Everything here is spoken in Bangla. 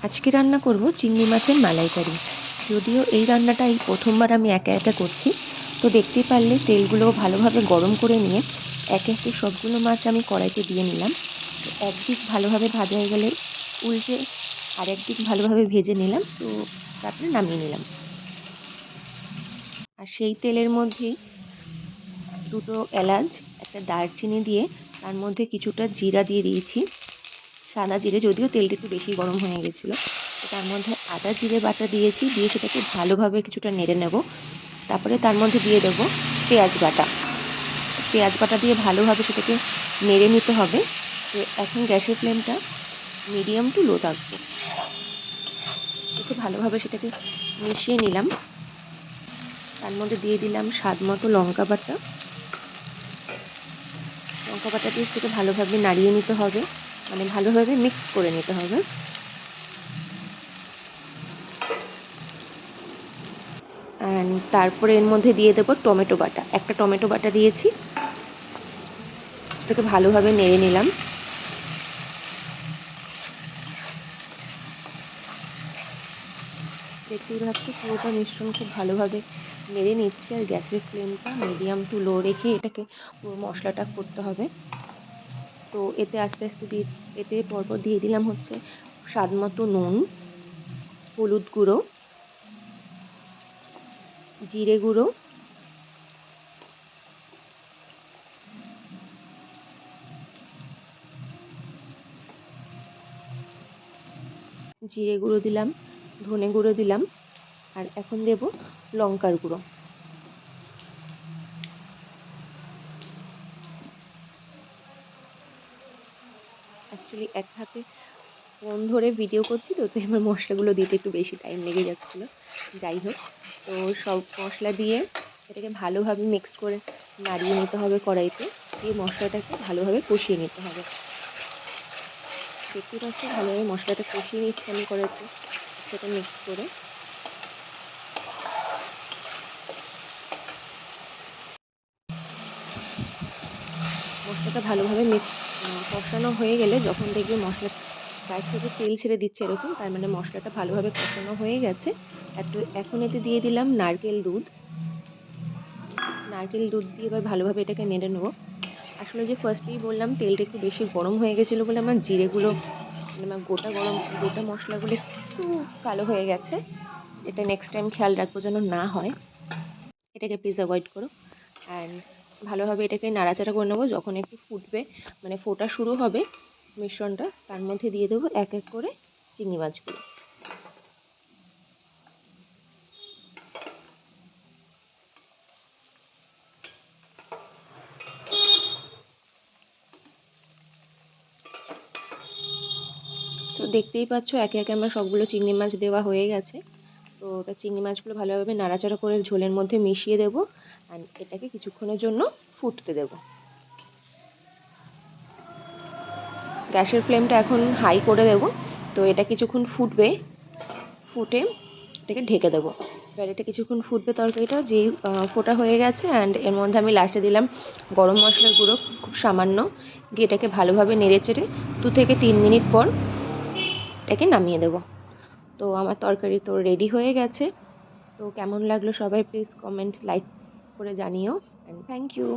আজকে রান্না করব চিংড়ি মাছের মালাইকারি। যদিও এই রান্নাটা এই প্রথমবার আমি একা একা করছি, তো দেখতেই পারলে তেলগুলো ভালোভাবে গরম করে নিয়ে একে একে সবগুলো মাছ আমি কড়াইতে দিয়ে নিলাম। তো একদিক ভালোভাবে ভাজা হয়ে গেলে উল্টে আর একদিক ভালোভাবে ভেজে নিলাম, তো তারপরে নামিয়ে নিলাম। আর সেই তেলের মধ্যেই দুটো এলাচ, একটা দারচিনি দিয়ে তার মধ্যে কিছুটা জিরা দিয়ে দিয়েছি, সাদা জিরে, যদিও তেলটা একটু বেশি গরম হয়ে গেছিলো। তো তার মধ্যে আদা জিরে বাটা দিয়েছি, দিয়ে সেটাকে ভালোভাবে কিছুটা নেড়ে নেব। তারপরে তার মধ্যে দিয়ে দেবো পেঁয়াজ বাটা। পেঁয়াজ বাটা দিয়ে ভালোভাবে সেটাকে নেড়ে নিতে হবে। তো এখন গ্যাসের ফ্লেমটা মিডিয়াম টু লো থাকবো। একটু ভালোভাবে সেটাকে মিশিয়ে নিলাম। তার মধ্যে দিয়ে দিলাম স্বাদ মতো লঙ্কা বাটা। লঙ্কা বাটা দিয়ে সেটাকে ভালোভাবে নাড়িয়ে নিতে হবে, মানে ভালোভাবে মিক্স করে নিতে হবে। অ্যান্ড তারপরে এর মধ্যে দিয়ে দেবো টমেটো বাটা। একটা টমেটো বাটা দিয়েছি, এটাকে ভালোভাবে নেড়ে নিলাম। দেখতেই পাচ্ছ পুরোটা মিশ্রণ খুব ভালোভাবে নেড়ে নিচ্ছে, আর গ্যাসের ফ্লেমটা মিডিয়াম টু লো রেখে এটাকে পুরো মশলাটা করতে হবে। তো এতে আস্তে আস্তে এতে পরপর দিয়ে দিলাম হচ্ছে স্বাদ মতো নুন, হলুদ গুঁড়ো, জিরে গুঁড়ো, দিলাম, ধনে গুঁড়ো দিলাম, আর এখন দেব লঙ্কার গুঁড়ো। অ্যাকচুয়ালি এক হাতে ফোন ধরে ভিডিও করছি, তো তাই আমার মশলাগুলো দিতে একটু বেশি টাইম লেগে যাচ্ছিলো। যাই হোক, তো সব মশলা দিয়ে এটাকে ভালোভাবে মিক্সড করে নাড়িয়ে নিতে হবে কড়াইতে, দিয়ে মশলাটাকে ভালোভাবে কষিয়ে নিতে হবে। দেখতেই পাচ্ছি ভালোভাবে মশলাটা কষিয়ে নিচ্ছি আমি কড়াইতে একসাথে মিক্স করে। মশলাটা ভালোভাবে কষানো হয়ে গেলে, যখন দেখবে মশলা গায়ে থেকে তেল ছেড়ে দিচ্ছে এরকম, তার মানে মশলাটা ভালোভাবে কষানো হয়ে গেছে। এখন এতে দিয়ে দিলাম নারকেল দুধ। নারকেল দুধ দিয়ে এবার ভালোভাবে এটাকে নেড়ে নেবো। আসলে যে ফার্স্টেই বললাম তেলটা একটু বেশি গরম হয়ে গেছিলো বলে আমার জিরেগুলো, মানে আমার গোটা মশলাগুলো একটু কালো হয়ে গেছে। এটা নেক্সট টাইম খেয়াল রাখবো যেন না হয়। এটাকে প্লিজ অ্যাভয়েড করো। অ্যান্ড ভালোভাবে এটাকে নাড়াচাড়া করে নেবো। যখন একটু ফুটবে, মানে ফোটা শুরু হবে মিশ্রণটা, তার মধ্যে দিয়ে দেবো এক এক করে চিংড়ি মাছগুলো। তো দেখতেই পাচ্ছ একে একে আমার সবগুলো চিংড়ি মাছ দেওয়া হয়ে গেছে। তো এবার চিংড়ি মাছগুলো ভালোভাবে নাড়াচাড়া করে ঝোলের মধ্যে মিশিয়ে দেবো, অ্যান্ড এটাকে কিছুক্ষণের জন্য ফুটতে দেবো। গ্যাসের ফ্লেমটা এখন হাই করে দেবো। তো এটা কিছুক্ষণ ফুটে এটাকে ঢেকে দেবো। এবার এটা কিছুক্ষণ ফুটবে, তরকারিটা যেই ফোটা হয়ে গেছে, অ্যান্ড এর মধ্যে আমি লাস্টে দিলাম গরম মশলার গুঁড়ো খুব সামান্য, দিয়ে এটাকে ভালোভাবে নেড়েচেড়ে 2 থেকে 3 মিনিট পর এটাকে নামিয়ে দেবো। তো আমার তরকারি তো রেডি হয়ে গেছে। তো কেমন লাগলো সবাই প্লিজ কমেন্ট লাইক করে জানিও, অ্যান্ড থ্যাংক ইউ।